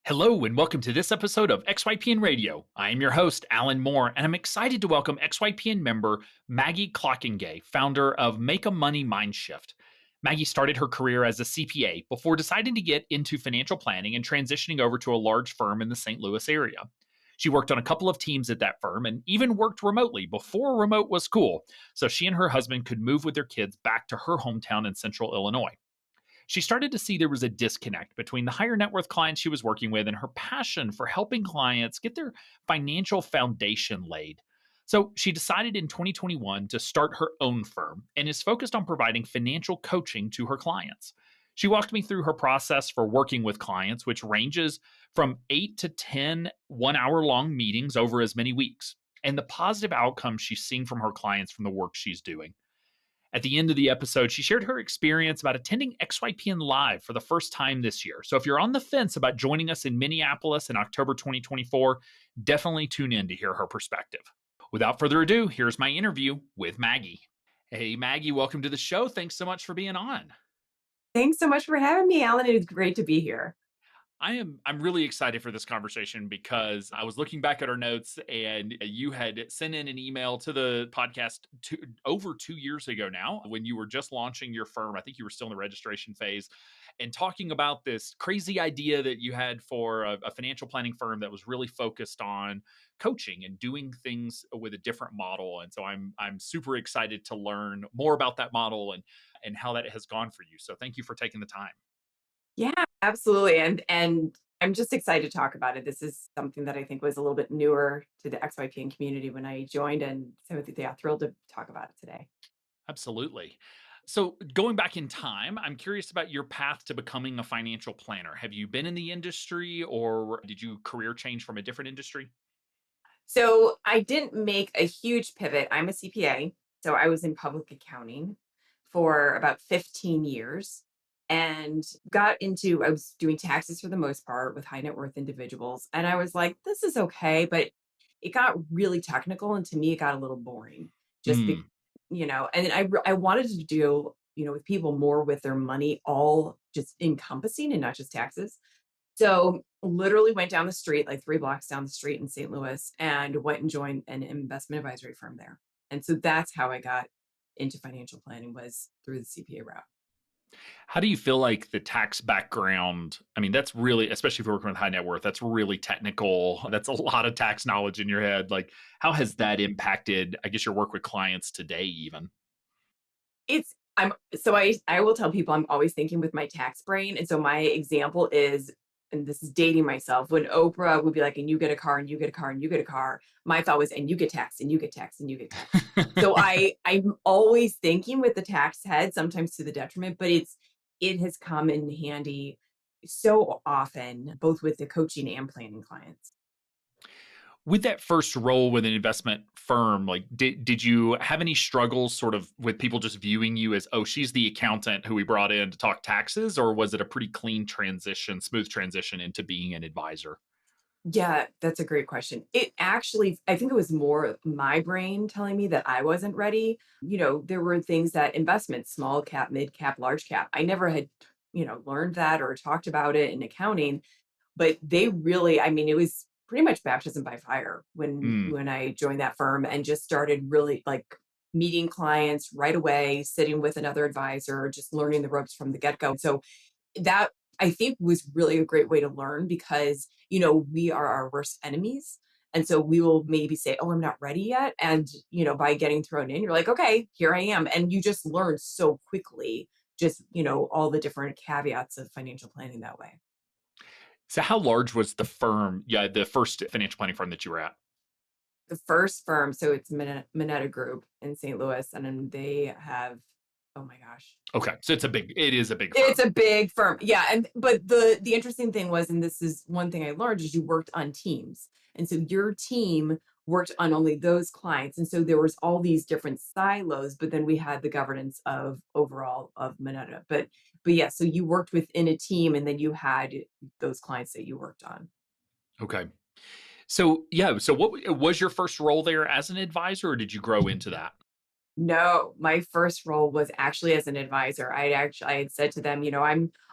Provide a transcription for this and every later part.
Hello, and welcome to this episode of XYPN Radio. I am your host, Alan Moore, and I'm excited to welcome XYPN member Maggie Klokkenga, founder of Make A Money MindShift. Maggie started her career as a CPA before deciding to get into financial planning and transitioning over to a large firm in the St. Louis area. She worked on a couple of teams at that firm and even worked remotely before remote was cool, so she and her husband could move with their kids back to her hometown in central Illinois. She started to see there was a disconnect between the higher net worth clients she was working with and her passion for helping clients get their financial foundation laid. So she decided in 2021 to start her own firm and is focused on providing financial coaching to her clients. She walked me through her process for working with clients, which ranges from 8 to 10 1 hour long meetings over as many weeks, and the positive outcomes she's seeing from her clients from the work she's doing. At the end of the episode, she shared her experience about attending XYPN Live for the first time this year. So if you're on the fence about joining us in Minneapolis in October 2024, definitely tune in to hear her perspective. Without further ado, here's my interview with Maggie. Hey, Maggie, welcome to the show. Thanks so much for being on. Thanks so much for having me, Alan. It's great to be here. I'm really excited for this conversation because I was looking back at our notes and you had sent in an email to the podcast over 2 years ago now when you were just launching your firm. I think you were still in the registration phase and talking about this crazy idea that you had for a financial planning firm that was really focused on coaching and doing things with a different model. And so I'm super excited to learn more about that model and how that has gone for you. So thank you for taking the time. Yeah, absolutely. And I'm just excited to talk about it. This is something that I think was a little bit newer to the XYPN community when I joined. And so yeah, thrilled to talk about it today. Absolutely. So, going back in time, I'm curious about your path to becoming a financial planner. Have you been in the industry or did you career change from a different industry? So I didn't make a huge pivot. I'm a CPA. So I was in public accounting for about 15 years and I was doing taxes for the most part with high net worth individuals. And I was like, this is okay. But it got really technical. And to me, it got a little boring just because, Mm, and I wanted to deal, with people more with their money, all just encompassing and not just taxes. So literally went down the street, like 3 blocks down the street in St. Louis, and went and joined an investment advisory firm there. And so that's how I got into financial planning, was through the CPA route. how do you feel like the tax background? I mean, that's really, especially if you're working with high net worth, that's really technical. That's a lot of tax knowledge in your head. Like, how has that impacted, I guess, your work with clients today, even? It's I'm so I will tell people I'm always thinking with my tax brain. And so my example is, and this is dating myself, when Oprah would be like, and you get a car, and you get a car, and you get a car, my thought was, and you get taxed, and you get taxed, and you get taxed. So I'm always thinking with the tax head, sometimes to the detriment, but it has come in handy so often, both with the coaching and planning clients. With that first role with an investment firm, like did you have any struggles sort of with people just viewing you as, oh, she's the accountant who we brought in to talk taxes, or was it a pretty clean transition, smooth transition into being an advisor? Yeah, that's a great question. It actually, I think it was more my brain telling me that I wasn't ready. There were things that investments, small cap, mid cap, large cap, I never had, learned that or talked about it in accounting, but they really, I mean, it was pretty much baptism by fire when Mm. when I joined that firm and just started really like meeting clients right away, sitting with another advisor, just learning the ropes from the get-go. So that, I think, was really a great way to learn because, we are our worst enemies. And so we will maybe say, oh, I'm not ready yet. And, by getting thrown in, you're like, okay, here I am. And you just learn so quickly, just, all the different caveats of financial planning that way. So how large was the firm? Yeah, the first financial planning firm that you were at. The first firm, so it's Minetta Group in St. Louis, and then they have, oh my gosh, Okay, so it is a big it's firm. a big firm. Yeah, and but the interesting thing was, and this is one thing I learned, is you worked on teams. And so your team worked on only those clients. And so there was all these different silos, but then we had the governance of overall of Minetta. But yeah, so you worked within a team and then you had those clients that you worked on. Okay. So yeah, so what was your first role there as an advisor, or did you grow into that? No, my first role was actually as an advisor. I had said to them,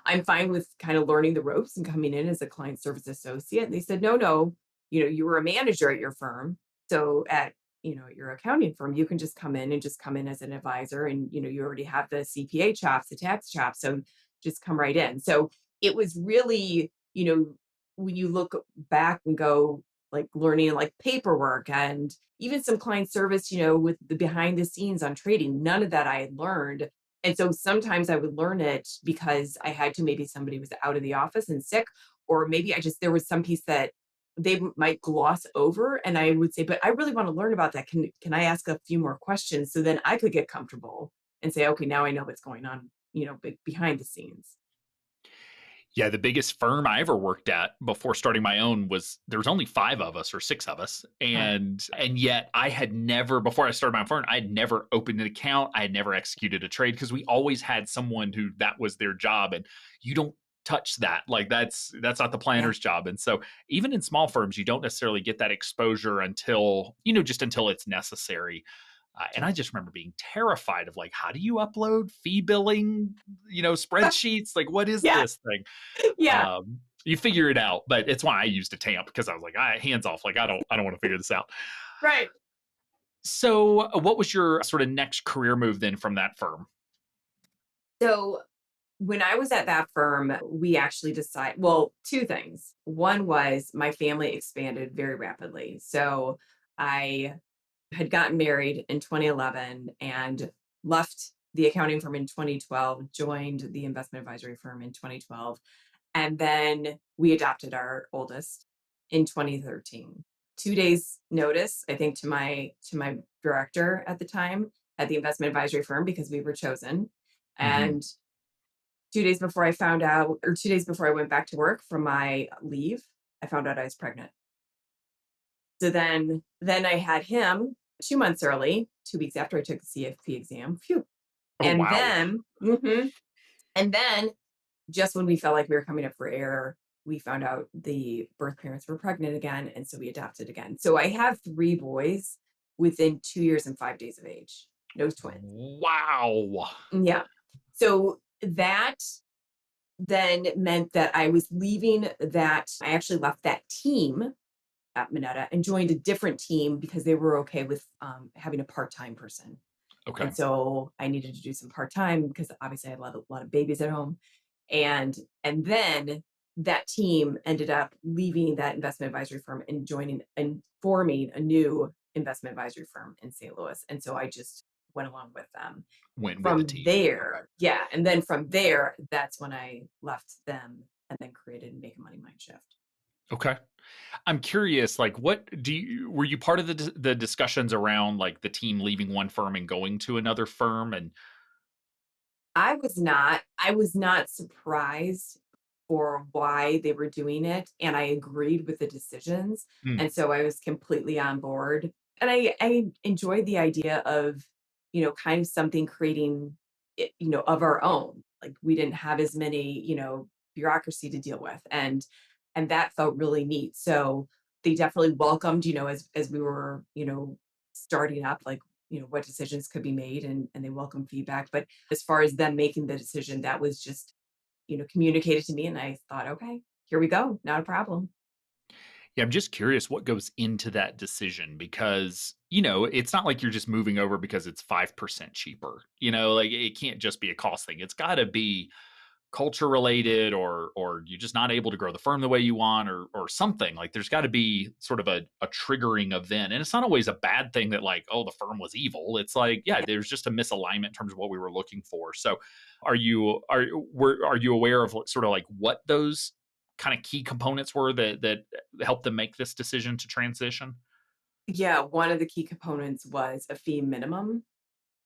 I'm fine with kind of learning the ropes and coming in as a client service associate. And they said, no, no, you were a manager at your firm. So at your accounting firm, you can just come in as an advisor and you already have the CPA chops, the tax chops. So just come right in. So it was really, when you look back and go like learning like paperwork and even some client service, with the behind the scenes on trading, none of that I had learned. And so sometimes I would learn it because I had to, maybe somebody was out of the office and sick, or maybe there was some piece that they might gloss over. And I would say, but I really want to learn about that. Can I ask a few more questions? So then I could get comfortable and say, okay, now I know what's going on, behind the scenes. Yeah, the biggest firm I ever worked at before starting my own was there was only 5 of us or 6 of us. Huh. And yet I had never, before I started my own firm, I had never opened an account. I had never executed a trade because we always had someone who that was their job. And you don't touch that. Like that's not the Yeah. planner's job. And so even in small firms, you don't necessarily get that exposure until, just until it's necessary. And I just remember being terrified of like, how do you upload fee billing, spreadsheets? Like, what is Yeah. this thing? Yeah. You figure it out, but it's why I used a tamp because I was like, hands off. Like, I don't want to figure this out. Right. So, what was your sort of next career move then from that firm? So when I was at that firm, we actually decided, well, two things. One was my family expanded very rapidly. So I had gotten married in 2011 and left the accounting firm in 2012, joined the investment advisory firm in 2012, and then we adopted our oldest in 2013. 2 days notice, I think, to my director at the time at the investment advisory firm because we were chosen. Hmm. And 2 days before I found out, or 2 days before I went back to work from my leave, I found out I was pregnant. So then I had him 2 months early, 2 weeks after I took the CFP exam. Phew. Oh, And wow. then, and then just when we felt like we were coming up for air, we found out the birth parents were pregnant again. And so we adopted again. So I have 3 boys within 2 years and 5 days of age, no twins. Wow. Yeah. So that then meant that I was leaving that. I actually left that team at Minetta and joined a different team because they were okay with having a part-time person. Okay. And so I needed to do some part-time because obviously I had a lot of babies at home. And then that team ended up leaving that investment advisory firm and joining and forming a new investment advisory firm in St. Louis. And so I just went along with them. Went with the From team. Okay. there, yeah. And then from there, that's when I left them and then created Make a Money MindShift. Okay. I'm curious, like, were you part of the discussions around like the team leaving one firm and going to another firm? And I was not surprised for why they were doing it, and I agreed with the decisions, mm, and so I was completely on board, and I enjoyed the idea of, kind of something creating it, of our own. Like, we didn't have as many, bureaucracy to deal with, and that felt really neat. So, they definitely welcomed, as we were, starting up, like, what decisions could be made, and they welcome feedback. But as far as them making the decision, that was just, communicated to me, and I thought, okay, here we go, not a problem. yeah, I'm just curious what goes into that decision because, it's not like you're just moving over because it's 5% cheaper. Like it can't just be a cost thing. It's got to be culture related or you're just not able to grow the firm the way you want or something. Like there's got to be sort of a triggering event. And it's not always a bad thing that like, oh, the firm was evil. It's like, yeah, Yeah. there's just a misalignment in terms of what we were looking for. So are you aware of sort of like what those kind of key components were that helped them make this decision to transition? Yeah, one of the key components was a fee minimum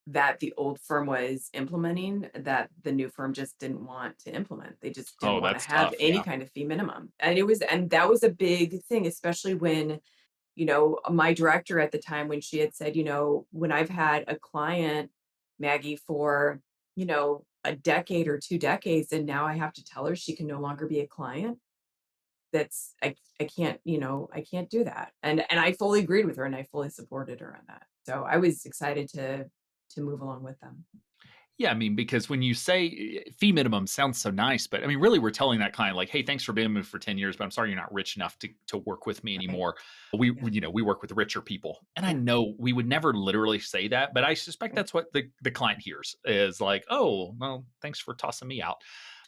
that the old firm was implementing that the new firm just didn't want to implement. They just didn't Oh, want to that's have tough. any Yeah. kind of fee minimum. And that was a big thing, especially when, my director at the time, when she had said, when I've had a client, Maggie, for, a decade or 2 decades, and now I have to tell her she can no longer be a client. I can't, I can't do that. And I fully agreed with her and I fully supported her on that. So I was excited to to move along with them. Yeah, I mean, because when you say fee minimum sounds so nice, but I mean, really, we're telling that client like, "Hey, thanks for being with me for 10 years, but I'm sorry you're not rich enough to work with me Right. anymore. Yeah. We work with richer people." And I Yeah. know we would never literally say that, but I suspect Right. that's what the client hears is like, "Oh, well, thanks for tossing me out."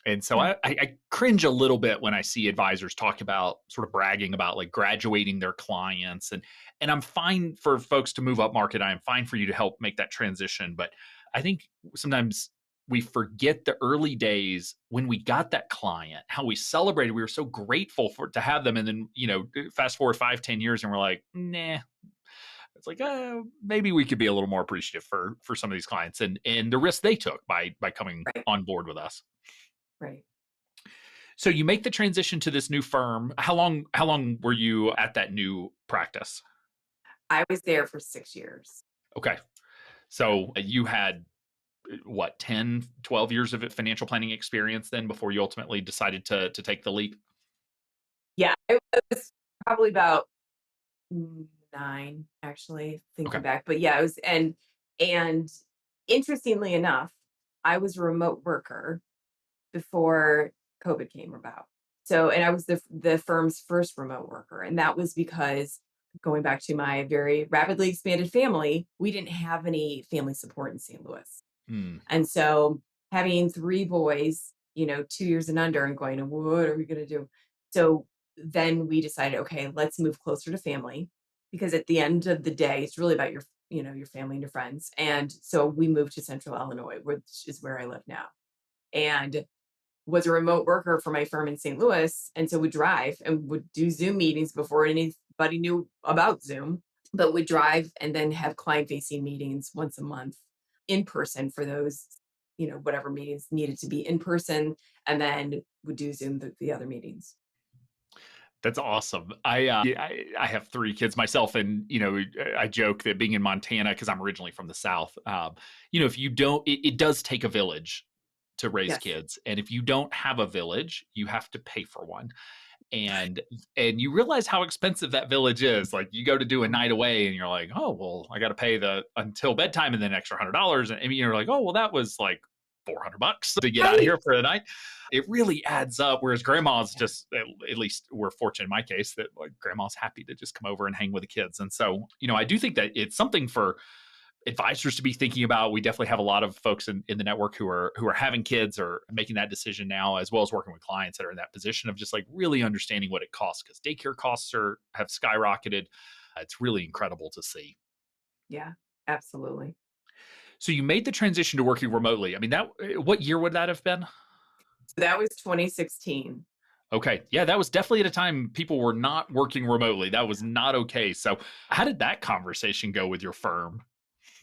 And so Yeah. I cringe a little bit when I see advisors talk about sort of bragging about like graduating their clients, and I'm fine for folks to move up market. I am fine for you to help make that transition, but I think sometimes we forget the early days when we got that client, how we celebrated. We were so grateful for to have them, and then fast forward 5, 10 years, and we're like, nah. It's like maybe we could be a little more appreciative for some of these clients and the risk they took by coming Right. on board with us. Right. So you make the transition to this new firm. How long were you at that new practice? I was there for 6 years. Okay. So you had what, 10, 12 years of financial planning experience then before you ultimately decided to take the leap? Yeah, it was probably about 9, actually, thinking Okay. back. But yeah, it was, and interestingly enough, I was a remote worker before COVID came about. So, and I was the firm's first remote worker, and that was because going back to my very rapidly expanded family, we didn't have any family support in St. Louis. Hmm. And so having 3 boys, 2 years and under and going, "What are we gonna do?" So then we decided, "Okay, let's move closer to family," because at the end of the day, it's really about your family and your friends. And so we moved to Central Illinois, which is where I live now, and was a remote worker for my firm in St. Louis, and so would drive and would do Zoom meetings before anybody knew about Zoom, but would drive and then have client-facing meetings once a month in person for those, whatever meetings needed to be in person, and then would do Zoom the other meetings. That's awesome. Yeah, I have 3 kids myself, and, I joke that being in Montana, because 'cause I'm originally from the South, if you don't it does take a village to raise Yes. kids, and if you don't have a village, you have to pay for one, and you realize how expensive that village is. Like, you go to do a night away, and you're like, "Oh, well, I gotta pay the until bedtime and then extra $100," and you're like, "Oh, well, that was, like, $400 to get out of Right. here for the night." It really adds up, whereas grandma's Yeah. just at least we're fortunate in my case that, like, grandma's happy to just come over and hang with the kids, and so, I do think that it's something for advisors to be thinking about. We definitely have a lot of folks in the network who are having kids or making that decision now, as well as working with clients that are in that position of just like really understanding what it costs, because daycare costs have skyrocketed. It's really incredible to see. Yeah, absolutely. So you made the transition to working remotely. I mean, that what year would that have been? So that was 2016. Okay. Yeah, that was definitely at a time people were not working remotely. That was not okay. So how did that conversation go with your firm?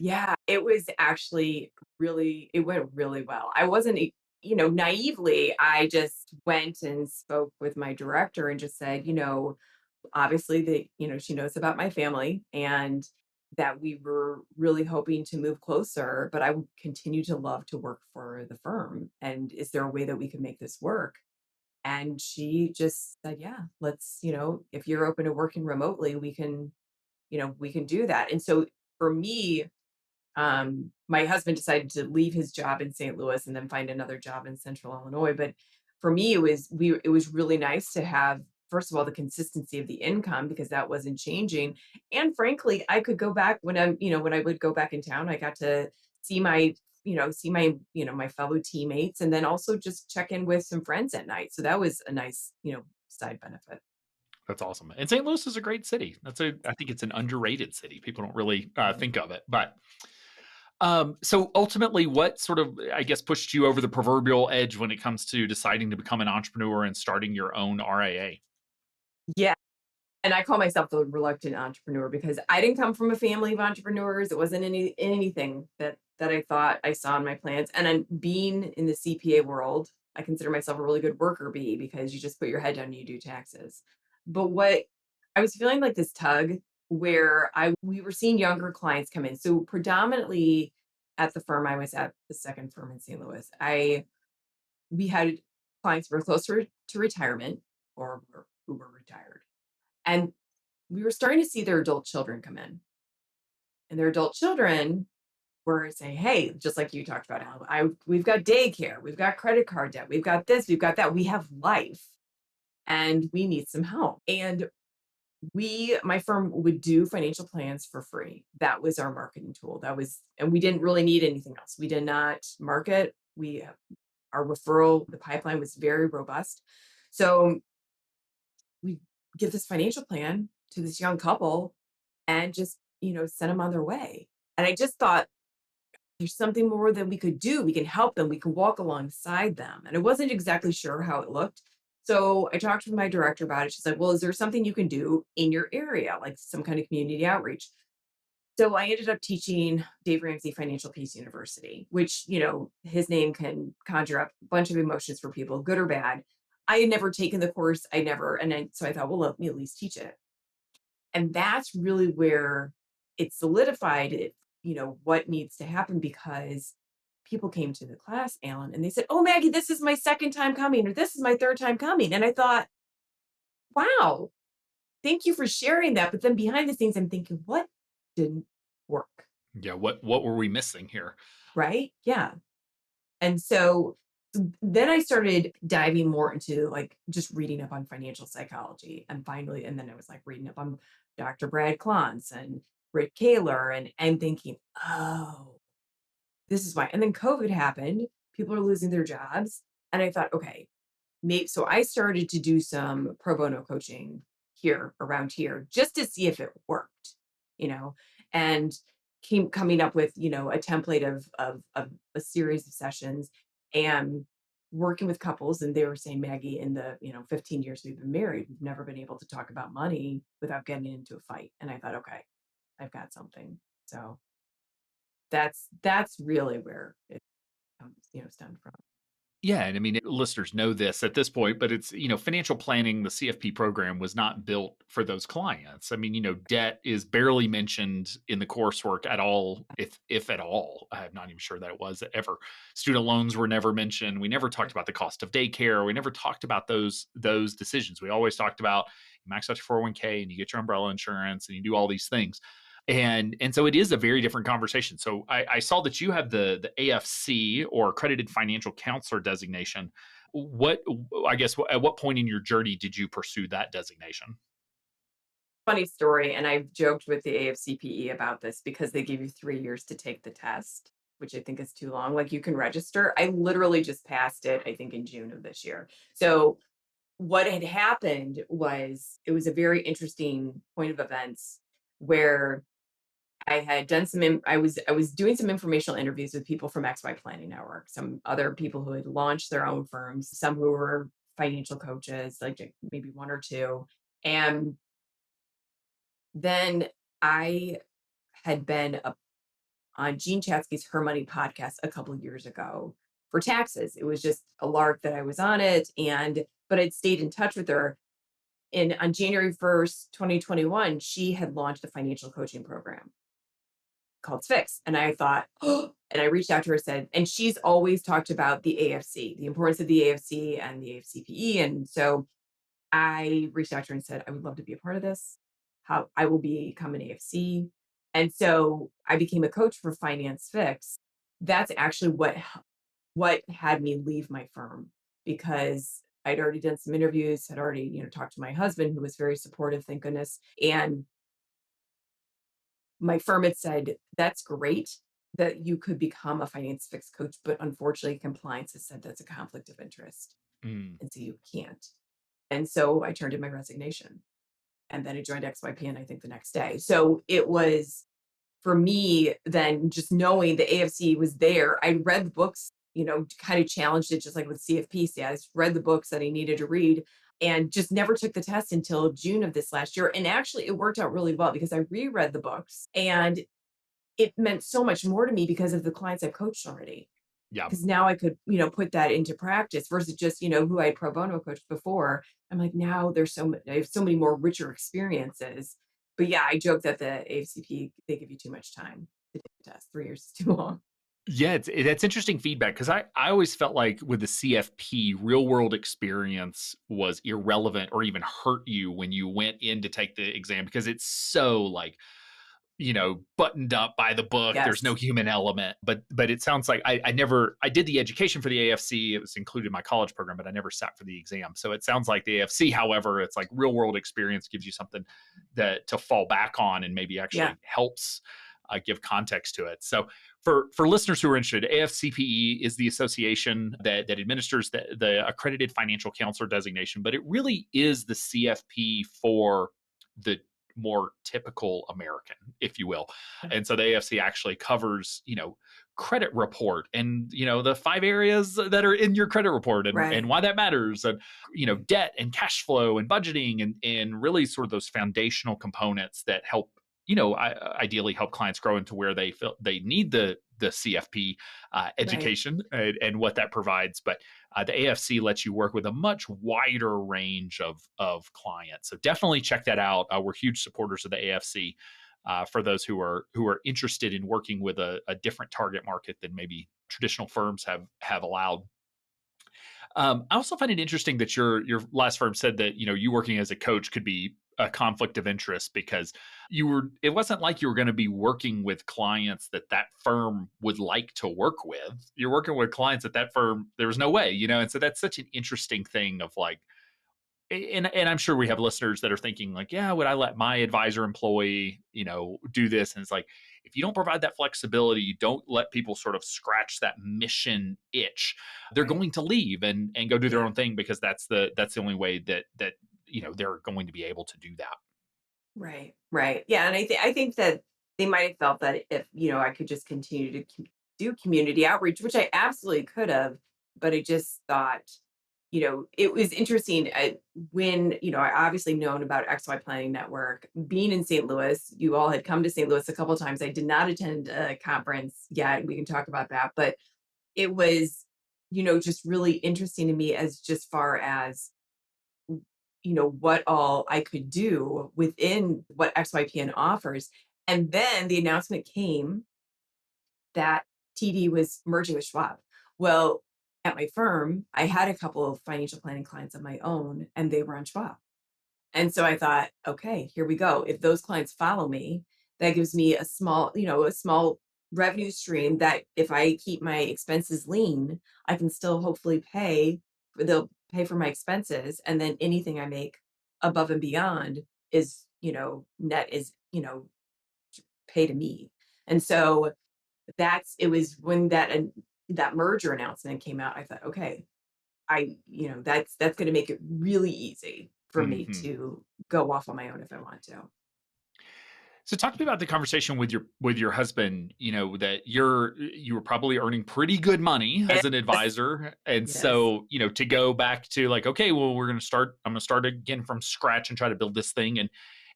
Yeah, it was actually it went really well. I wasn't, naively, I just went and spoke with my director and just said, obviously she knows about my family and that we were really hoping to move closer, but I would continue to love to work for the firm. And is there a way that we could make this work? And she just said, yeah, let's, if you're open to working remotely, we can do that. And so for me, my husband decided to leave his job in St. Louis and then find another job in Central Illinois. But for me, it was really nice to have, first of all, the consistency of the income because that wasn't changing. And frankly, I could go back when I would go back in town, I got to see my fellow teammates and then also just check in with some friends at night. So that was a nice, side benefit. That's awesome. And St. Louis is a great city. I think it's an underrated city. People don't really think of it. But so ultimately, what sort of, I guess, pushed you over the proverbial edge when it comes to deciding to become an entrepreneur and starting your own RIA? Yeah. And I call myself the reluctant entrepreneur because I didn't come from a family of entrepreneurs. It wasn't anything that I thought I saw in my plans. And then being in the CPA world, I consider myself a really good worker bee because you just put your head down and you do taxes. But what I was feeling like this tug where I we were seeing younger clients come in. So predominantly at the firm I was at, the second firm in St. Louis, we had clients who were closer to retirement or who were retired. And we were starting to see their adult children come in. And their adult children where I say, hey, just like you talked about, Al, we've got daycare, we've got credit card debt, we've got this, we've got that, we have life, and we need some help. And my firm would do financial plans for free. That was our marketing tool. And we didn't really need anything else. We did not market. Our referral, the pipeline was very robust. So we give this financial plan to this young couple and just, send them on their way. And I just thought, there's something more that we could do. We can help them. We can walk alongside them. And I wasn't exactly sure how it looked. So I talked with my director about it. She's like, well, is there something you can do in your area, like some kind of community outreach? So I ended up teaching Dave Ramsey Financial Peace University, which, his name can conjure up a bunch of emotions for people, good or bad. I had never taken the course. So I thought, well, let me at least teach it. And that's really where it solidified it, what needs to happen, because people came to the class, Alan, and they said, oh, Maggie, this is my second time coming, or this is my third time coming. And I thought, wow, thank you for sharing that. But then behind the scenes, I'm thinking, what didn't work? Yeah. What were we missing here? Right? Yeah. And so then I started diving more into like just reading up on financial psychology. And then I was like reading up on Dr. Brad Klontz and Rick Kaler, and thinking, oh, this is why. And then COVID happened. People are losing their jobs. And I thought, okay, maybe. So I started to do some pro bono coaching here around here just to see if it worked, you know, and coming up with, a template of a series of sessions and working with couples. And they were saying, Maggie, in the, 15 years we've been married, we've never been able to talk about money without getting into a fight. And I thought, okay, I've got something. So that's really where it comes, stemmed from. Yeah, and I mean, listeners know this at this point, but it's, financial planning, the CFP program was not built for those clients. I mean, debt is barely mentioned in the coursework at all, if at all. I'm not even sure that it was ever. Student loans were never mentioned. We never talked about the cost of daycare. We never talked about those decisions. We always talked about you max out your 401k and you get your umbrella insurance and you do all these things. And so it is a very different conversation. So I saw that you have the AFC, or accredited financial counselor designation. What I guess at what point in your journey did you pursue that designation? Funny story, and I've joked with the AFCPE about this because they give you 3 years to take the test, which I think is too long. Like, you can register. I literally just passed it, I think, in June of this year. So what had happened was it was a very interesting point of events where I had done I was doing some informational interviews with people from XY Planning Network, some other people who had launched their own firms, some who were financial coaches, like maybe one or two. And then I had been on Gene Chatsky's Her Money podcast a couple of years ago for taxes. It was just a lark that I was on it, but I'd stayed in touch with her. And on January 1st, 2021, she had launched a financial coaching program called Fix. And I thought, oh, and I reached out to her, said, and she's always talked about the AFC, the importance of the AFC and the AFCPE. And so I reached out to her and said, I would love to be a part of this. How I will become an AFC. And so I became a coach for Finance Fix. That's actually what had me leave my firm, because I'd already done some interviews, had already, talked to my husband, who was very supportive, thank goodness. And my firm had said, that's great that you could become a Finance Fix coach, but unfortunately, compliance has said that's a conflict of interest. Mm. And so you can't. And so I turned in my resignation. And then I joined XYPN, I think, the next day. So it was, for me, then, just knowing the AFC was there. I read the books, kind of challenged it, just like with CFP. I just read the books that I needed to read and just never took the test until June of this last year. And actually, it worked out really well because I reread the books, and it meant so much more to me because of the clients I've coached already. Yeah. Because now I could, put that into practice versus just, who I pro bono coached before. I'm like, now I have so many more richer experiences. But yeah, I joke that the AFCP, they give you too much time to take the test. 3 years is too long. Yeah, that's interesting feedback, because I always felt like with the CFP, real world experience was irrelevant or even hurt you when you went in to take the exam, because it's so like buttoned up by the book. There's no Yes. human element. But it sounds like I did the education for the AFC. It was included in my college program, but I never sat for the exam. So it sounds like the AFC, however, it's like real world experience gives you something that to fall back on and maybe Yeah. actually helps give context to it. So for listeners who are interested, AFCPE is the association that administers the accredited financial counselor designation, but it really is the CFP for the more typical American, if you will. And so the AFC actually covers, credit report and, the 5 areas that are in your credit report and Right. why that matters and, debt and cash flow and budgeting and really sort of those foundational components that help, ideally help clients grow into where they feel they need the CFP Right. education and what that provides. But the AFC lets you work with a much wider range of clients. So definitely check that out. We're huge supporters of the AFC for those who are interested in working with a different target market than maybe traditional firms have allowed. I also find it interesting that your last firm said that you working as a coach could be a conflict of interest because it wasn't like you were going to be working with clients that firm would like to work with. You're working with clients that firm there was no way, and so that's such an interesting thing of like and I'm sure we have listeners that are thinking like, yeah, would I let my advisor employee, do this? And it's like, if you don't provide that flexibility, you don't let people sort of scratch that mission itch, they're Right. going to leave and go do their Yeah. own thing because that's the only way that they're going to be able to do that. Right. Right. Yeah. And I think that they might have felt that if, I could just continue to do community outreach, which I absolutely could have, but I just thought, it was interesting when, I obviously known about XY Planning Network being in St. Louis. You all had come to St. Louis a couple of times. I did not attend a conference yet. We can talk about that, but it was, just really interesting to me as just far as what all I could do within what XYPN offers. And then the announcement came that TD was merging with Schwab. Well, at my firm, I had a couple of financial planning clients of my own, and they were on Schwab. And so I thought, okay, here we go. If those clients follow me, that gives me a small revenue stream that if I keep my expenses lean, I can still hopefully they'll pay for my expenses. And then anything I make above and beyond is, net is, pay to me. And so it was when that merger announcement came out, I thought, okay, that's going to make it really easy for me Mhm. to go off on my own if I want to. So talk to me about the conversation with your husband, that you were probably earning pretty good money as an Yes. advisor. And Yes. so, to go back to like, okay, well, I'm gonna start again from scratch and try to build this thing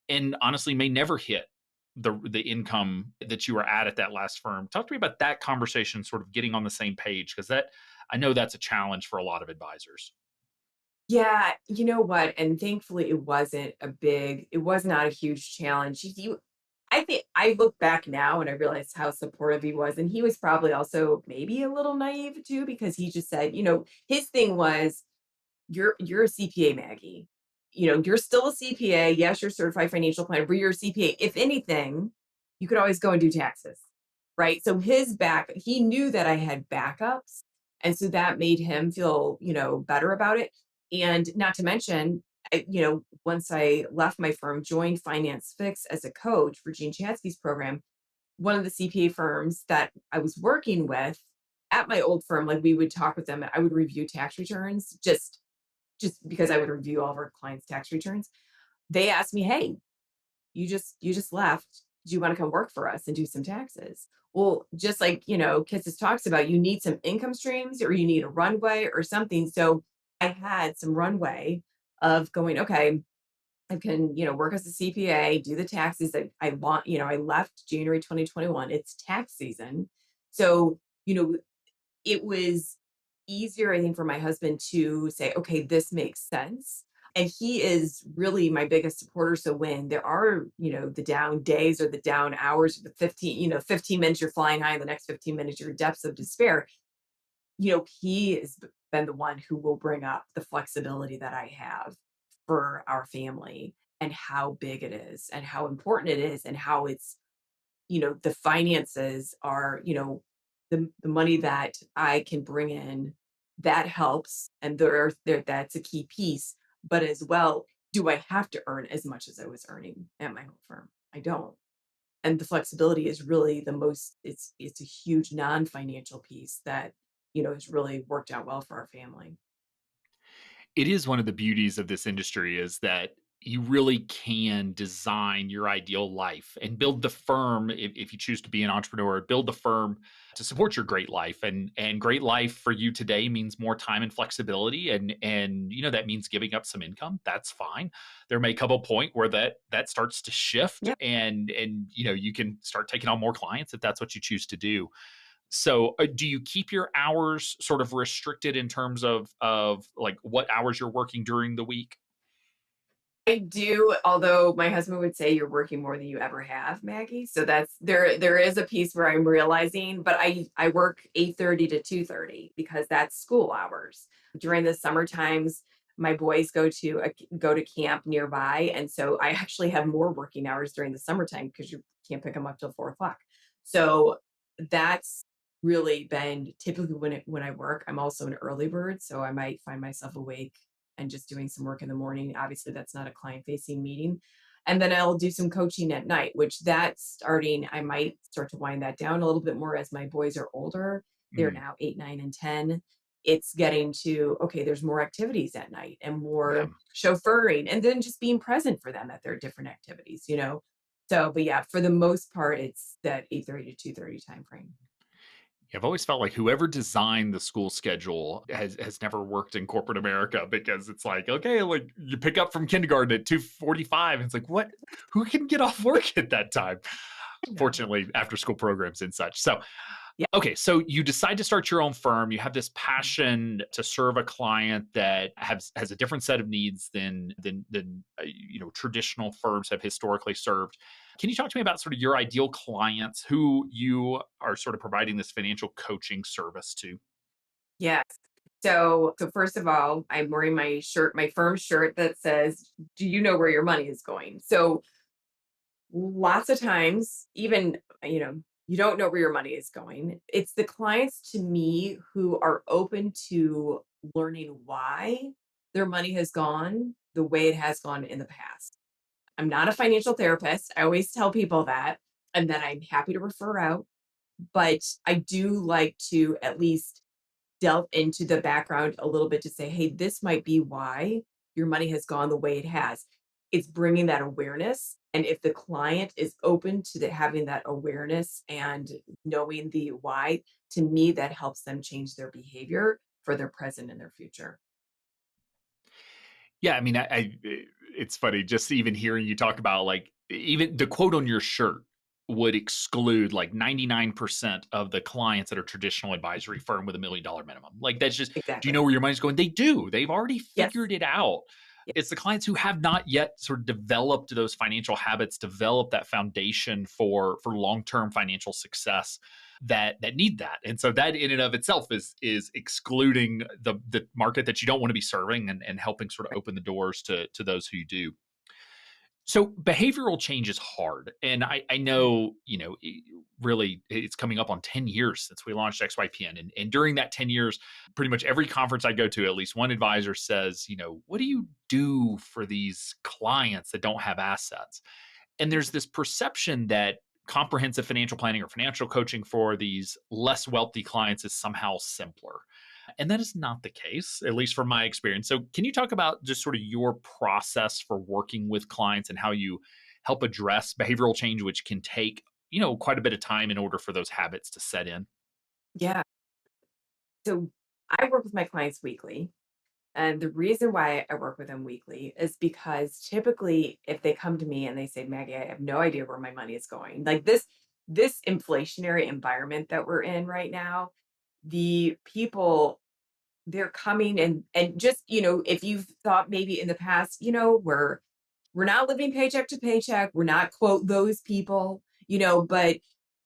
and honestly may never hit the income that you were at that last firm. Talk to me about that conversation, sort of getting on the same page, because that I know that's a challenge for a lot of advisors. Yeah, you know what? And thankfully it was not a huge challenge. I think I look back now and I realize how supportive he was. And he was probably also maybe a little naive too, because he just said, his thing was, you're a CPA, Maggie. You're still a CPA. Yes, you're a certified financial planner, but you're a CPA. If anything, you could always go and do taxes. Right. So he knew that I had backups. And so that made him feel, better about it. And not to mention, once I left my firm, joined Finance Fix as a coach for Gene Chansky's program, one of the CPA firms that I was working with at my old firm, like we would talk with them, I would review tax returns just because I would review all of our clients' tax returns. They asked me, "Hey, you just left. Do you want to come work for us and do some taxes?" Well, just like, Kisses talks about, you need some income streams or you need a runway or something. So I had some runway of going, okay, I can, work as a CPA, do the taxes that I want. I left January 2021. It's tax season. So, it was easier, I think, for my husband to say, okay, this makes sense. And he is really my biggest supporter. So when there are, the down days or the down hours, the 15 minutes you're flying high, and the next 15 minutes you're depths of despair, he has been the one who will bring up the flexibility that I have for our family and how big it is and how important it is and how it's the finances are, the money that I can bring in, that helps. And that's a key piece. But as well, do I have to earn as much as I was earning at my home firm? I don't. And the flexibility is really it's a huge non-financial piece that, has really worked out well for our family. It is one of the beauties of this industry is that you really can design your ideal life and build the firm if you choose to be an entrepreneur, build the firm to support your great life. And great life for you today means more time and flexibility. And that means giving up some income. That's fine. There may come a point where that starts to shift Yeah. and you can start taking on more clients if that's what you choose to do. So, do you keep your hours sort of restricted in terms of like what hours you're working during the week? I do, although my husband would say you're working more than you ever have, Maggie. So that's there is a piece where I'm realizing, but I work 8:30 to 2:30 because that's school hours. During the summer times, my boys go to camp nearby. And so I actually have more working hours during the summertime because you can't pick them up till 4 o'clock. So that's really been typically when I work. I'm also an early bird, so I might find myself awake and just doing some work in the morning. Obviously, that's not a client facing meeting. And then I'll do some coaching at night, which that's starting. I might start to wind that down a little bit more as my boys are older. They're Mm, now 8, 9, and 10. It's getting to, okay, there's more activities at night and yeah. more chauffeuring and then just being present for them at their different activities. So, but yeah, for the most part, it's that 8:30 to 2:30 time frame. I've always felt like whoever designed the school schedule has never worked in corporate America because it's like, okay, like you pick up from kindergarten at 2:45. And it's like, what? Who can get off work at that time? No. Fortunately, after school programs and such. So, Yeah. okay, so you decide to start your own firm. You have this Mhm. passion to serve a client that has a different set of needs than traditional firms have historically served. Can you talk to me about sort of your ideal clients who you are sort of providing this financial coaching service to? Yes. So first of all, I'm wearing my shirt, my firm shirt that says, "Do you know where your money is going?" So lots of times, even, you don't know where your money is going. It's the clients to me who are open to learning why their money has gone the way it has gone in the past. I'm not a financial therapist. I always tell people that, and that I'm happy to refer out, but I do like to at least delve into the background a little bit to say, hey, this might be why your money has gone the way it has. It's bringing that awareness. And if the client is open to having that awareness and knowing the why, to me, that helps them change their behavior for their present and their future. Yeah, I mean, it's funny just even hearing you talk about like even the quote on your shirt would exclude like 99% of the clients at a traditional advisory firm with $1 million minimum. Like that's just, do you Exactly. know where your money's going? They do. They've already Yes. figured it out. Yeah. It's the clients who have not yet sort of developed those financial habits, developed that foundation for long-term financial success that need that. And so that in and of itself is excluding the market that you don't want to be serving and helping sort of Right. open the doors to those who do. So behavioral change is hard. And I Mm. know, really it's coming up on 10 years since we launched XYPN. And during that 10 years, pretty much every conference I go to, at least one advisor says, what do you do for these clients that don't have assets? And there's this perception that comprehensive financial planning or financial coaching for these less wealthy clients is somehow simpler. And that is not the case, at least from my experience. So, can you talk about just sort of your process for working with clients and how you help address behavioral change, which can take, quite a bit of time in order for those habits to set in? Yeah. So I work with my clients weekly. And the reason why I work with them weekly is because typically if they come to me and they say, Maggie, I have no idea where my money is going. Like this inflationary environment that we're in right now, the people they're coming and just, if you've thought maybe in the past, we're not living paycheck to paycheck. We're not quote those people, but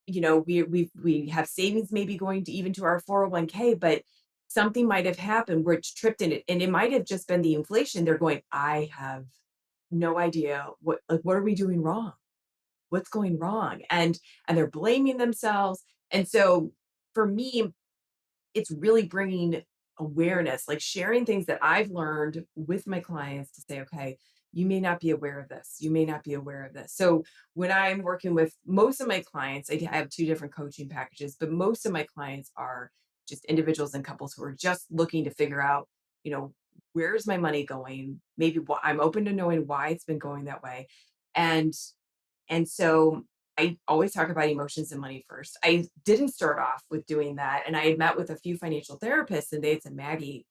we have savings maybe going to even to our 401k, but something might have happened where it's tripped in it. And it might have just been the inflation. They're going, I have no idea what are we doing wrong? what's going wrong? And they're blaming themselves. And so for me, it's really bringing awareness, like sharing things that I've learned with my clients to say, okay, you may not be aware of this. You may not be aware of this. So when I'm working with most of my clients, I have two different coaching packages, but most of my clients are just individuals and couples who are just looking to figure out, you know, where's my money going? Maybe I'm open to knowing why it's been going that way. And and so I always talk about emotions and money first. I didn't start off with doing that. And I had met with a few financial therapists and they had said, Maggie,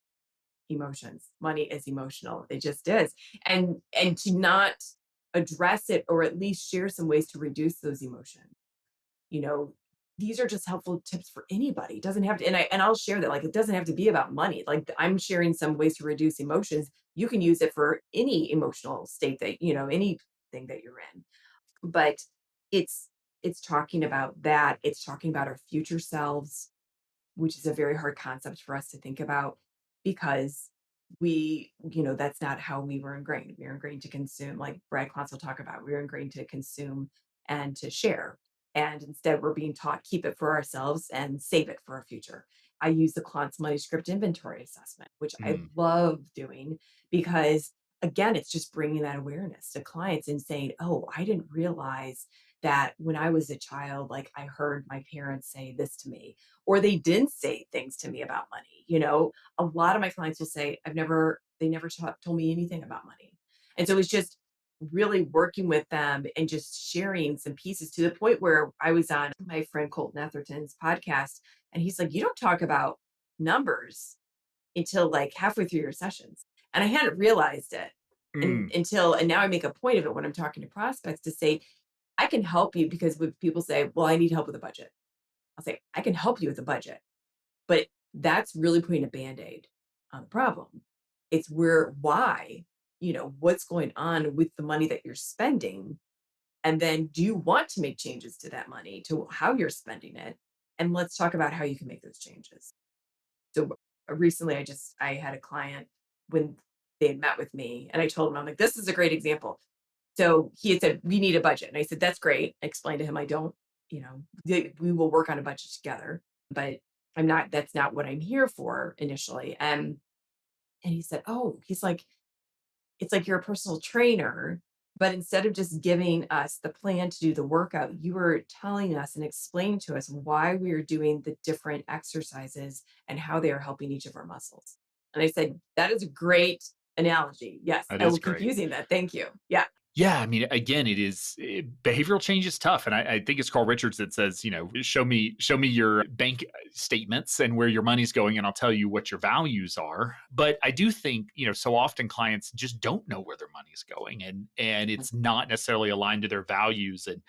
emotions, money is emotional. It just is. And to not address it or at least share some ways to reduce those emotions. You know, these are just helpful tips for anybody. It doesn't have to, and I'll share that. Like it doesn't have to be about money. Like I'm sharing some ways to reduce emotions. You can use it for any emotional state that, anything that you're in, but it's it's talking about that. It's talking about our future selves, which is a very hard concept for us to think about because that's not how we were ingrained. We were ingrained to consume, like Brad Klontz will talk about, we were ingrained to consume and to share. And instead we're being taught keep it for ourselves and save it for our future. I use the Klontz money script inventory assessment, which I Mm, love doing because again, it's just bringing that awareness to clients and saying, oh, I didn't realize that when I was a child, like I heard my parents say this to me, or they didn't say things to me about money. A lot of my clients will say, they never told me anything about money. And so it's just really working with them and just sharing some pieces to the point where I was on my friend Colton Etherton's podcast, and he's like, you don't talk about numbers until like halfway through your sessions. And I hadn't realized it mm, and now I make a point of it when I'm talking to prospects to say, I can help you because when people say, well, I need help with a budget. I'll say, I can help you with a budget. But that's really putting a Band-Aid on the problem. It's why, what's going on with the money that you're spending? And then do you want to make changes to that money, to how you're spending it? And let's talk about how you can make those changes. So recently I had a client when they had met with me and I told him, I'm like, this is a great example. So he had said, we need a budget. And I said, that's great. I explained to him, I don't, we will work on a budget together, but that's not what I'm here for initially. And he said, oh, he's like, it's like you're a personal trainer, but instead of just giving us the plan to do the workout, you were telling us and explaining to us why we are doing the different exercises and how they are helping each of our muscles. And I said, that is a great analogy. Yes, that I is will keep great. using that. Thank you. Yeah. Yeah, I mean, again, behavioral change is tough, and I think it's Carl Richards that says, show me your bank statements and where your money's going, and I'll tell you what your values are. But I do think, so often clients just don't know where their money's going, and it's not necessarily aligned to their values. And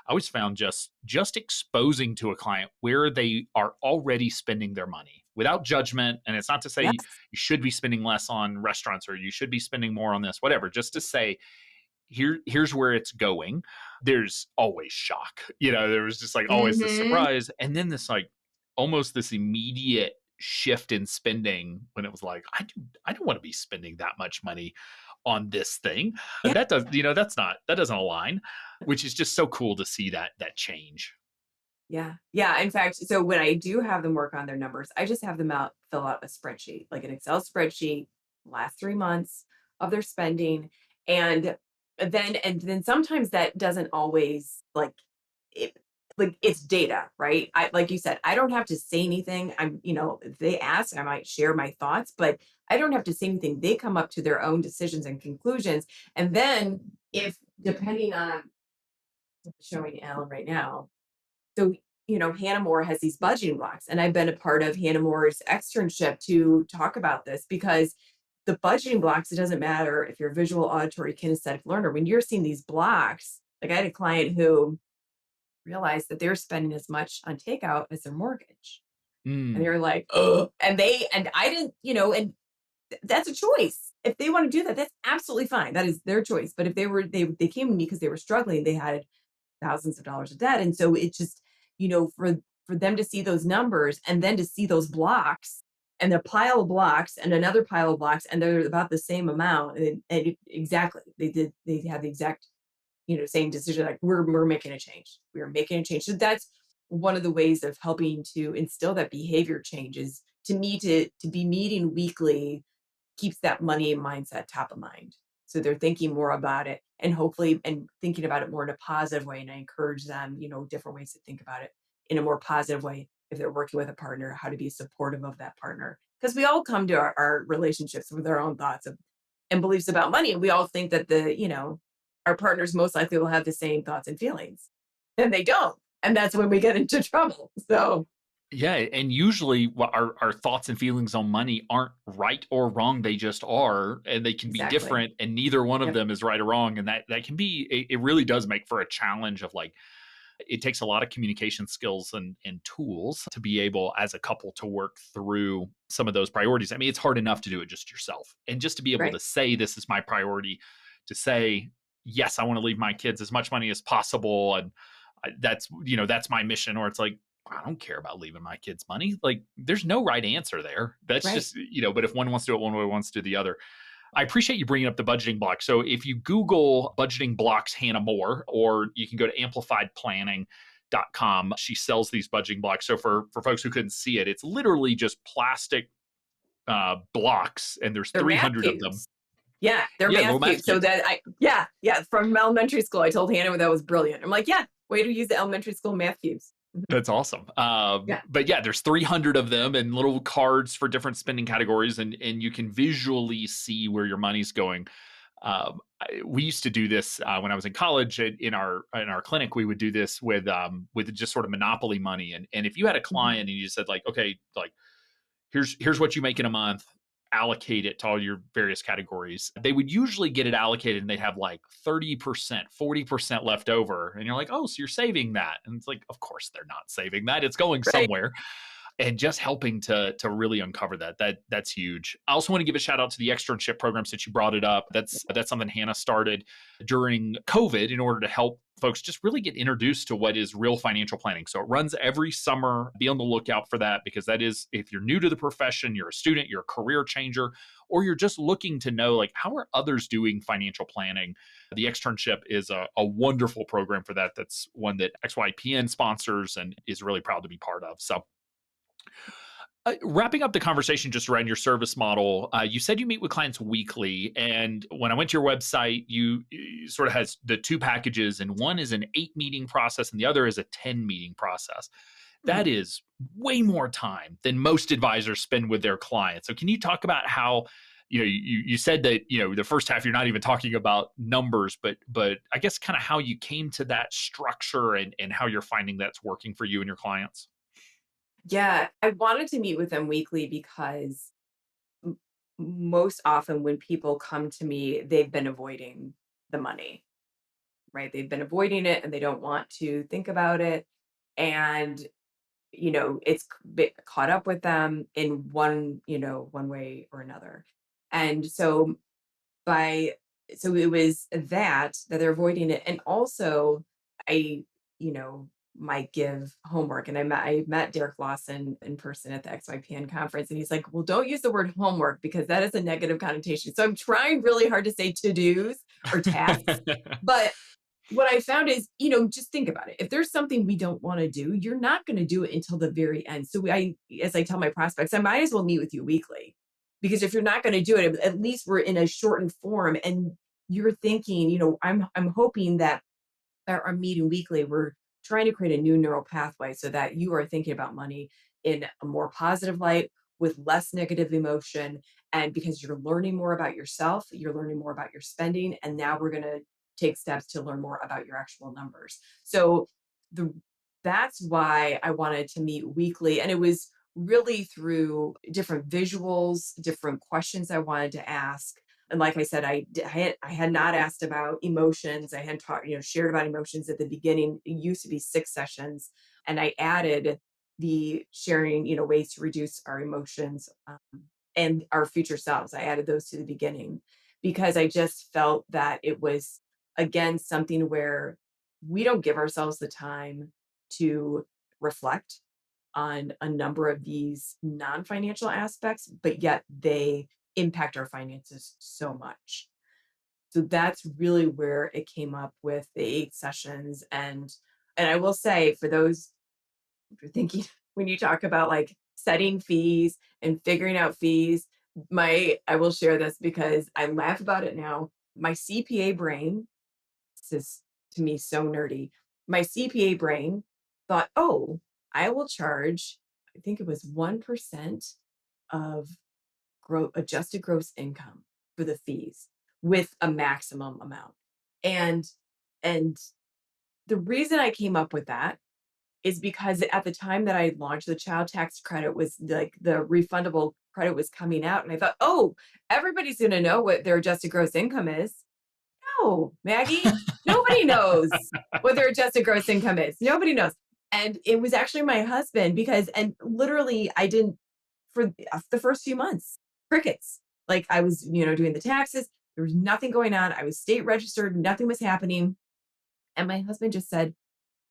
I always found just exposing to a client where they are already spending their money without judgment, and it's not to say you Yes. should be spending less on restaurants or you should be spending more on this, whatever, just to say here's where it's going. There's always shock. There was just like always this Hmm. surprise. And then this like almost this immediate shift in spending when it was like, I don't want to be spending that much money on this thing. Yeah. That that doesn't align, which is just so cool to see that change. Yeah. Yeah. In fact, so when I do have them work on their numbers, I just have them fill out a spreadsheet, like an Excel spreadsheet, last 3 months of their spending. And then sometimes that doesn't always it, like it's data, right? Like you said, I don't have to say anything. If they ask, I might share my thoughts, but I don't have to say anything. They come up to their own decisions and conclusions. And then if depending on showing Alan right now, so, Hannah Moore has these budgeting blocks, and I've been a part of Hannah Moore's externship to talk about this because the budgeting blocks, it doesn't matter if you're a visual, auditory, kinesthetic learner. When you're seeing these blocks, like I had a client who realized that they're spending as much on takeout as their mortgage. And Mm, they're like, oh, and I didn't, and that's a choice. If they want to do that, that's absolutely fine. That is their choice. But if they came to me because they were struggling, they had thousands of dollars of debt. And so it just, for them to see those numbers and then to see those blocks and the pile of blocks and another pile of blocks and they're about the same amount. Exactly. They had the exact same decision, like we're making a change. We're making a change. So that's one of the ways of helping to instill that behavior change is to me to be meeting weekly keeps that money mindset top of mind. So they're thinking more about it and hopefully and thinking about it more in a positive way. And I encourage them, different ways to think about it in a more positive way. If they're working with a partner, how to be supportive of that partner. Because we all come to our relationships with our own thoughts and beliefs about money. And we all think that our partners most likely will have the same thoughts and feelings. And they don't. And that's when we get into trouble. So Yeah, and usually our thoughts and feelings on money aren't right or wrong, they just are, and they can be exactly. different, and neither one of Yep. them is right or wrong, and that can be it really does make for a challenge of, like, it takes a lot of communication skills and tools to be able, as a couple, to work through some of those priorities. I mean, it's hard enough to do it just yourself, and just to be able to Right. say, "This is my priority," to say, "Yes, I wanna leave my kids as much money as possible, and that's my mission," or it's like, I don't care about leaving my kids money. Like, there's no right answer there. That's Right. just, but if one wants to do it one way, one wants to do the other. I appreciate you bringing up the budgeting block. So if you Google budgeting blocks Hannah Moore, or you can go to amplifiedplanning.com, she sells these budgeting blocks. So for folks who couldn't see it, it's literally just plastic blocks, and there's They're math 300 of them. cubes. Yeah, they're Yeah, little math math cubes. So cubes. that yeah, from elementary school, I told Hannah that was brilliant. I'm like, yeah, way to use the elementary school math cubes. Mhm. That's awesome. Yeah, But yeah, there's 300 of them and little cards for different spending categories, and you can visually see where your money's going. We used to do this when I was in college. In our clinic. We would do this with just sort of monopoly money, and if you had a mhm, client and you said, like, okay, like, here's what you make in a month, allocate it to all your various categories, they would usually get it allocated, and they'd have like 30%, 40% left over, and you're like, oh, so you're saving that, and it's like, of course they're not saving that, it's going right. somewhere. And just helping to really uncover that's huge. I also want to give a shout out to the externship program, since you brought it up. That's something Hannah started during COVID in order to help folks just really get introduced to what is real financial planning. So it runs every summer. Be on the lookout for that, because that is, if you're new to the profession, you're a student, you're a career changer, or you're just looking to know, like, how are others doing financial planning. The externship is a wonderful program for that. That's one that XYPN sponsors and is really proud to be part of. So wrapping up the conversation just around your service model, you said you meet with clients weekly, and when I went to your website, you sort of has the two packages, and one is an 8 meeting process, and the other is a 10 meeting process. That Mhm. is way more time than most advisors spend with their clients. So, can you talk about how? You said that the first half you're not even talking about numbers, but I guess kind of how you came to that structure, and how you're finding that's working for you and your clients. Yeah, I wanted to meet with them weekly because m most often when people come to me, they've been avoiding the money, right? They've been avoiding it and they don't want to think about it. And it's caught up with them in one way or another. And by so it was that they're avoiding it. And also I, you know, might give homework. And I met Derek Lawson in person at the XYPN conference. And he's like, well, don't use the word homework because that is a negative connotation. So I'm trying really hard to say to-dos or tasks. But what I found is, just think about it. If there's something we don't want to do, you're not going to do it until the very end. So as I tell my prospects, I might as well meet with you weekly, because if you're not going to do it, at least we're in a shortened form, and you're thinking, I'm hoping that our meeting weekly, we're trying to create a new neural pathway so that you are thinking about money in a more positive light with less negative emotion. And because you're learning more about yourself, you're learning more about your spending. And now we're going to take steps to learn more about your actual numbers. So the that's why I wanted to meet weekly. And it was really through different visuals, different questions I wanted to ask. And like I said, I had not asked about emotions. I had talked, shared about emotions at the beginning. It used to be 6 sessions, and I added the sharing, ways to reduce our emotions and our future selves. I added those to the beginning because I just felt that it was again something where we don't give ourselves the time to reflect on a number of these non-financial aspects, but yet they impact our finances so much. So that's really where it came up with the 8 sessions. And I will say, for those, if you're thinking, when you talk about like setting fees and figuring out fees, I will share this because I laugh about it now. My CPA brain, this is to me so nerdy. My CPA brain thought, oh, I will charge, I think it was 1% of adjusted gross income for the fees with a maximum amount. And and the reason I came up with that is because at the time that I launched, the child tax credit was like the refundable credit was coming out. And I thought, oh, everybody's going to know what their adjusted gross income is. No, Maggie, nobody knows what their adjusted gross income is. Nobody knows. And it was actually my husband and literally I didn't, for the first few months, crickets. Like I was, doing the taxes. There was nothing going on. I was state registered. Nothing was happening. And my husband just said,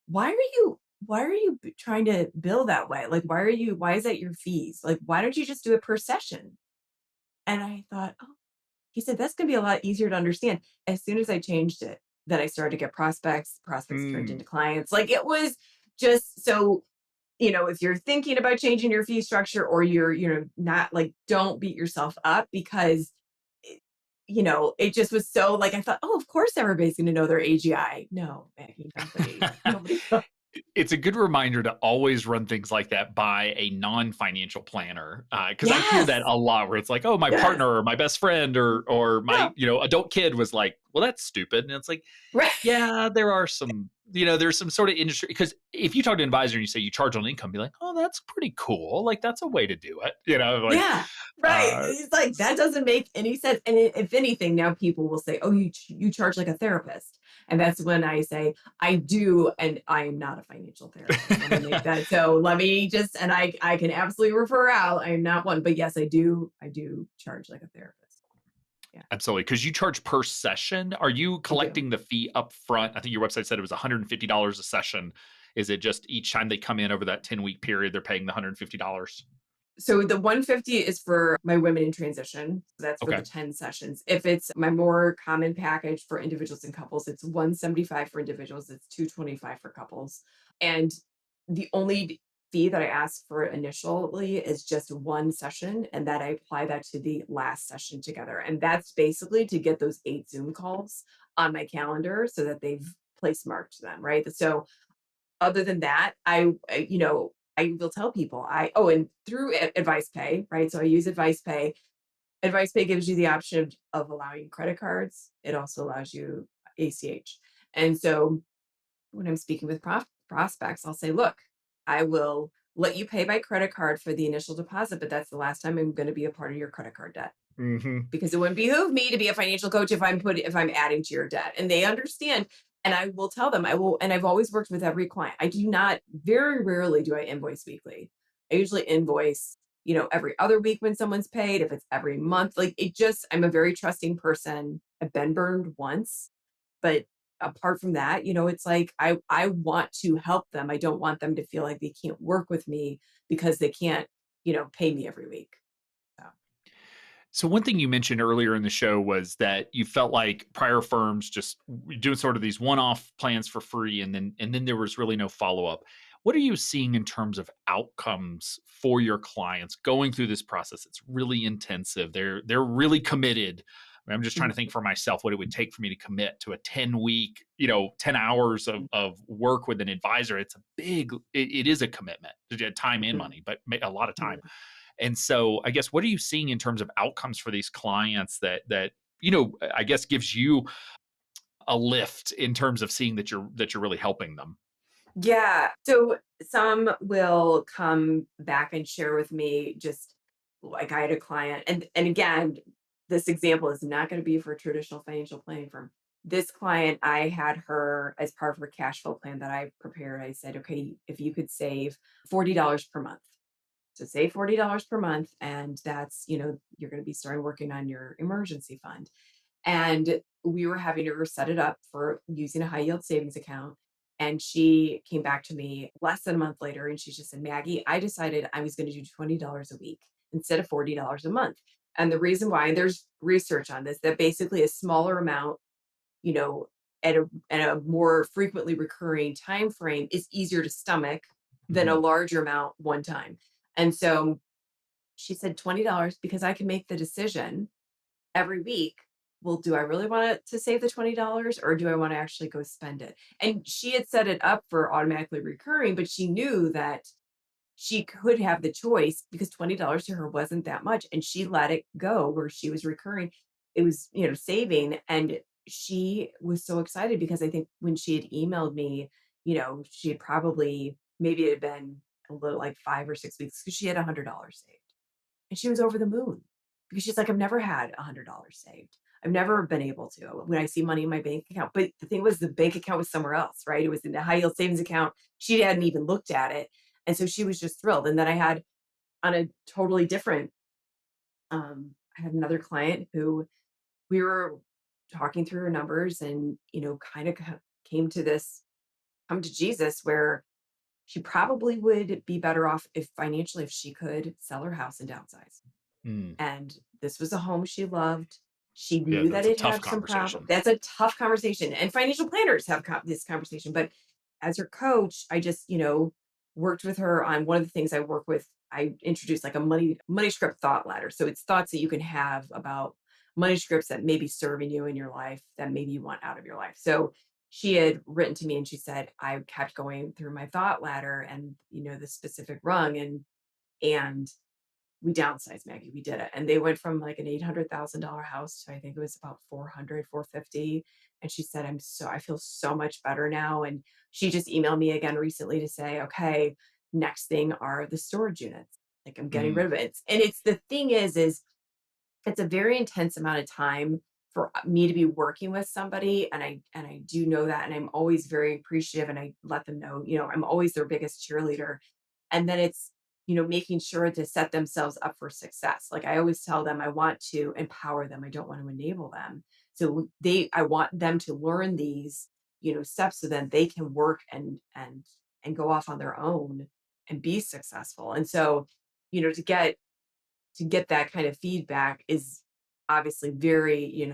why are you trying to bill that way? Like, why is that your fees? Like, why don't you just do it per session? And I thought, oh, he said, that's going to be a lot easier to understand. As soon as I changed it, then I started to get prospects turned Mm. into clients. Like it was just so, if you're thinking about changing your fee structure or you're, not like, don't beat yourself up because, it, it just was so like, I thought, oh, of course everybody's going to know their AGI. No, Maggie, nobody. It's a good reminder to always run things like that by a non-financial planner, because I hear that Yes. a lot where it's like, oh, my Yes. partner or my best friend or my Yeah. adult kid was like, well, that's stupid, and it's like, Right. yeah, there are some, there's some sort of industry, because if you talk to an advisor and you say you charge on income, be like, oh, that's pretty cool, like that's a way to do it, like, Yeah. Right. uh, It's like that doesn't make any sense. And if anything, now people will say, "Oh, you charge like a therapist," and that's when I say, "I do," and I am not a financial therapist. Let me make that. So let me just, and I can absolutely refer out. I am not one, but yes, I do. I do charge like a therapist. Yeah, Absolutely, because you charge per session. Are you I do. collecting the fee up front? I think your website said it was $150 a session. Is it just each time they come in over that 10-week period, they're paying the $150? So the 150 is for my women in transition. So that's for the Okay. 10 sessions. If it's my more common package for individuals and couples, it's 175 for individuals, it's 225 for couples. And the only fee that I ask for initially is just one session, and that I apply that to the last session together. And that's basically to get those 8 Zoom calls on my calendar so that they've place marked them, right? So other than that, I will tell people and through Advice Pay, right? So I use Advice Pay. Advice Pay gives you the option of allowing credit cards. It also allows you ACH. And so when I'm speaking with prospects, I'll say, look, I will let you pay by credit card for the initial deposit, but that's the last time I'm going to be a part of your credit card debt Hmm. because it wouldn't behoove me to be a financial coach if I'm adding to your debt. And they understand. And I will tell them and I've always worked with every client. I do not, very rarely do I invoice weekly. I usually invoice, every other week when someone's paid, if it's every month, like I'm a very trusting person. I've been burned once, but apart from that, it's like I want to help them. I don't want them to feel like they can't work with me because they can't, pay me every week. So. So one thing you mentioned earlier in the show was that you felt like prior firms just doing sort of these one-off plans for free, and then there was really no follow-up. What are you seeing in terms of outcomes for your clients going through this process? It's really intensive. They're really committed. I'm just trying to think for myself what it would take for me to commit to a 10-week, 10 hours of work with an advisor. It's a it is a commitment, time and Mhm. money, but a lot of time. Mhm. And so I guess what are you seeing in terms of outcomes for these clients that I guess gives you a lift in terms of seeing that you're really helping them? Yeah. So some will come back and share with me just like I had a client and again, this example is not going to be for a traditional financial planning firm. This client, I had her as part of her cash flow plan that I prepared. I said, okay, if you could save $40 per month. So save $40 per month, and that's, you're going to be starting working on your emergency fund. And we were having her set it up for using a high yield savings account. And she came back to me less than a month later and she just said, Maggie, I decided I was going to do $20 a week instead of $40 a month. And the reason why, and there's research on this, that basically a smaller amount, you know, at a more frequently recurring time frame is easier to stomach than a Mhm. larger amount one time. And so she said $20 because I can make the decision every week. Well, do I really want to save the $20 or do I want to actually go spend it? And she had set it up for automatically recurring, but she knew that she could have the choice because $20 to her wasn't that much, and she let it go where she was recurring. It was, saving, and she was so excited because I think when she had emailed me, she had probably maybe it had been a little like 5 or 6 weeks because she had $100 saved. And she was over the moon because she's like, "I've never had $100 saved. I've never been able to when I see money in my bank account." But the thing was the bank account was somewhere else, right? It was in the high yield savings account. She hadn't even looked at it. And so she was just thrilled. And then I had on a totally different, I had another client who we were talking through her numbers and, kind of came to this, come to Jesus where she probably would be better off if financially if she could sell her house and downsize. Mm. And this was a home she loved. She Yeah, knew that that's a it tough had some problem. conversation. That's a tough conversation, and financial planners have this conversation. But as her coach, I just, worked with her on one of the things I work with. I introduced like a money script thought ladder. So it's thoughts that you can have about money scripts that may be serving you in your life that maybe you want out of your life. So she had written to me and she said, I kept going through my thought ladder and, the specific rung and we downsized, Maggie. We did it. And they went from like an $800,000 house to I think it was about 400, 450. And she said, I feel so much better now. And she just emailed me again recently to say, okay, next thing are the storage units. Like I'm getting Mm. rid of it. And it's the thing is it's a very intense amount of time for me to be working with somebody. And I do know that. And I'm always very appreciative. And I let them know, I'm always their biggest cheerleader. And then it's, making sure to set themselves up for success. Like I always tell them, I want to empower them. I don't want to enable them. So I want them to learn these, steps so that they can work and go off on their own and be successful. And so, to get that kind of feedback is obviously very,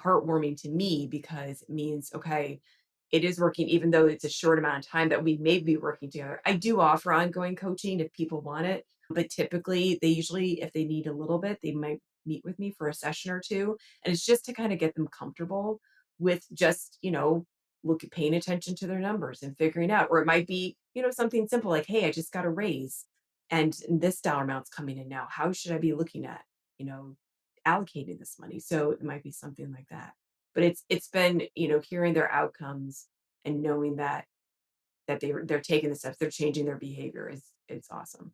heartwarming to me because it means, okay, it is working, even though it's a short amount of time that we may be working together. I do offer ongoing coaching if people want it, but typically they usually, if they need a little bit, they might meet with me for a session or two. And it's just to kind of get them comfortable with just, look at paying attention to their numbers and figuring out, or it might be, something simple like, hey, I just got a raise and this dollar amount's coming in now. How should I be looking at, you know, allocating this money? So it might be something like that. But it's been, hearing their outcomes and knowing that they're taking the steps, they're changing their behavior is it's awesome.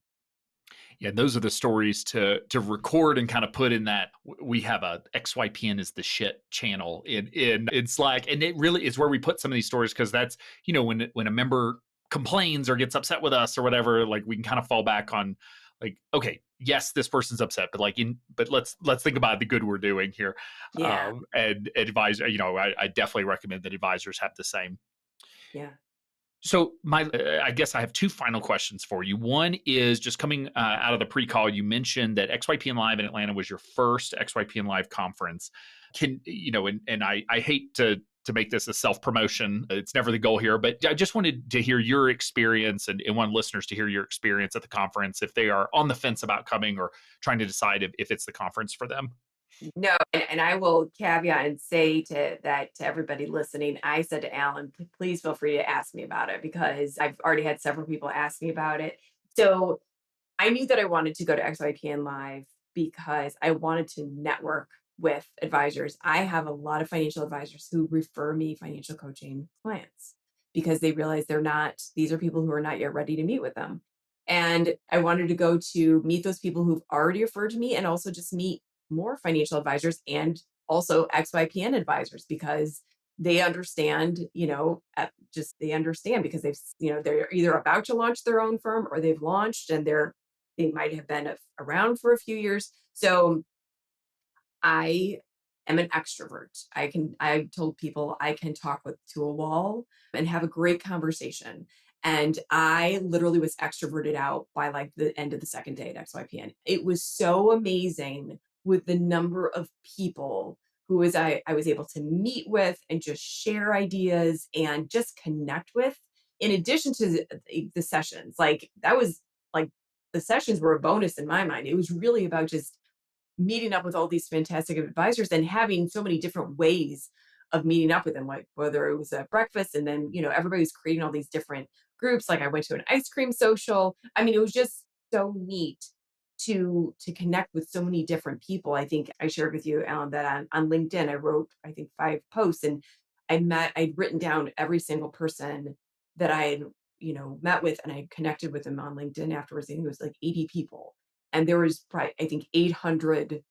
Yeah, those are the stories to record and kind of put in that we have a XYPN is the shit channel in Slack, and it really is where we put some of these stories because that's when a member complains or gets upset with us or whatever, like we can kind of fall back on like, okay, yes, this person's upset, but but let's think about the good we're doing here, Yeah. and advise. I definitely recommend that advisors have the same. Yeah. So I guess I have two final questions for you. One is just coming out of the pre-call. You mentioned that XYPN Live in Atlanta was your first XYPN Live conference. And I hate to make this a self promotion. It's never the goal here, but I just wanted to hear your experience and want listeners to hear your experience at the conference if they are on the fence about coming or trying to decide if it's the conference for them. No, and I will caveat and say to everybody listening, I said to Alan, Please feel free to ask me about it because I've already had several people ask me about it." So I knew that I wanted to go to XYPN Live because I wanted to network with advisors. I have a lot of financial advisors who refer me financial coaching clients because they realize these are people who are not yet ready to meet with them. And I wanted to go to meet those people who've already referred to me and also just meet more financial advisors and also XYPN advisors because they understand, they understand because they're either about to launch their own firm or they've launched and they might have been around for a few years. So I am an extrovert. I told people I can talk to a wall and have a great conversation. And I literally was extroverted out by like the end of the second day at XYPN. It was so amazing with the number of people I was able to meet with and just share ideas and just connect with, in addition to the sessions. Like that was like the sessions were a bonus in my mind. It was really about just meeting up with all these fantastic advisors and having so many different ways of meeting up with them, like whether it was a breakfast and then, everybody was creating all these different groups. Like I went to an ice cream social. I mean, it was just so neat to connect with so many different people. I think I shared with you, Alan, that on LinkedIn, I wrote, I think, 5 posts, and I'd written down every single person that I had, met with, and I connected with them on LinkedIn afterwards. I think it was like 80 people. And there was probably, I think, 800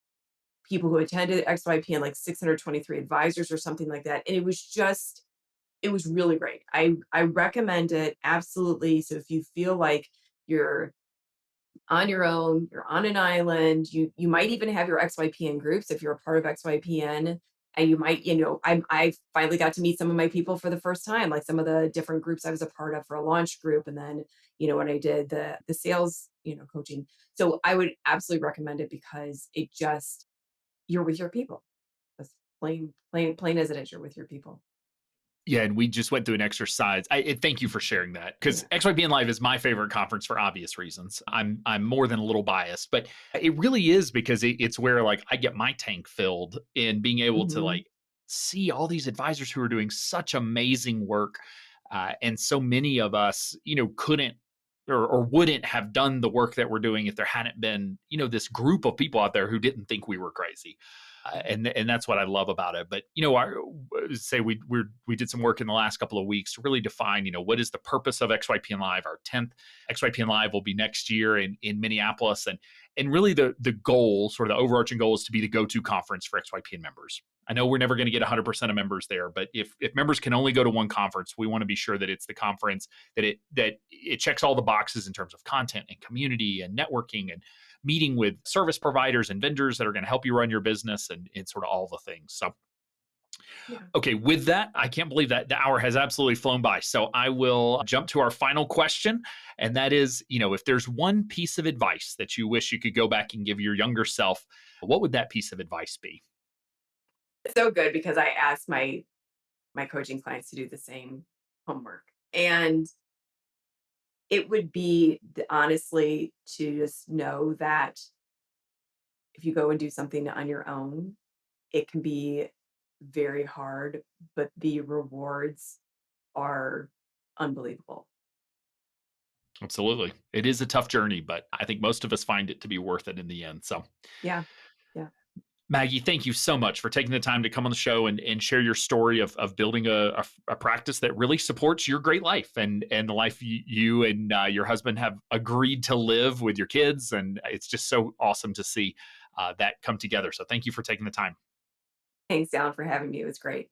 people who attended XYPN, like 623 advisors or something like that. And it was really great. I recommend it absolutely. So if you feel like you're on your own, you're on an island, you might even have your XYPN groups if you're a part of XYPN. And you might, I finally got to meet some of my people for the first time, like some of the different groups I was a part of for a launch group. And then, when I did the sales, coaching. So I would absolutely recommend it because you're with your people. That's plain as it is. You're with your people. Yeah, and we just went through an exercise. Thank you for sharing that, because Yeah. XYPN Live is my favorite conference for obvious reasons. I'm more than a little biased, but it really is because it's where like I get my tank filled in being able to Hmm. like see all these advisors who are doing such amazing work, and so many of us, couldn't or wouldn't have done the work that we're doing if there hadn't been, this group of people out there who didn't think we were crazy. And that's what I love about it. But say we did some work in the last couple of weeks to really define, what is the purpose of XYPN Live. Our 10th XYPN Live will be next year in Minneapolis, and really the goal, sort of the overarching goal, is to be the go-to conference for XYPN members. I know we're never going to get 100% of members there, but if members can only go to one conference, we want to be sure that it's the conference that it checks all the boxes in terms of content and community and networking and meeting with service providers and vendors that are going to help you run your business, and sort of all the things. So, Yeah. okay, with that, I can't believe that the hour has absolutely flown by. So I will jump to our final question. And that is, if there's one piece of advice that you wish you could go back and give your younger self, what would that piece of advice be? It's so good because I asked my coaching clients to do the same homework. And it would be honestly to just know that if you go and do something on your own, it can be very hard, but the rewards are unbelievable. Absolutely. It is a tough journey, but I think most of us find it to be worth it in the end. So, Yeah. Yeah. Maggie, thank you so much for taking the time to come on the show and share your story of building a practice that really supports your great life and the life you and your husband have agreed to live with your kids. And it's just so awesome to see that come together. So thank you for taking the time. Thanks, Alan, for having me. It was great.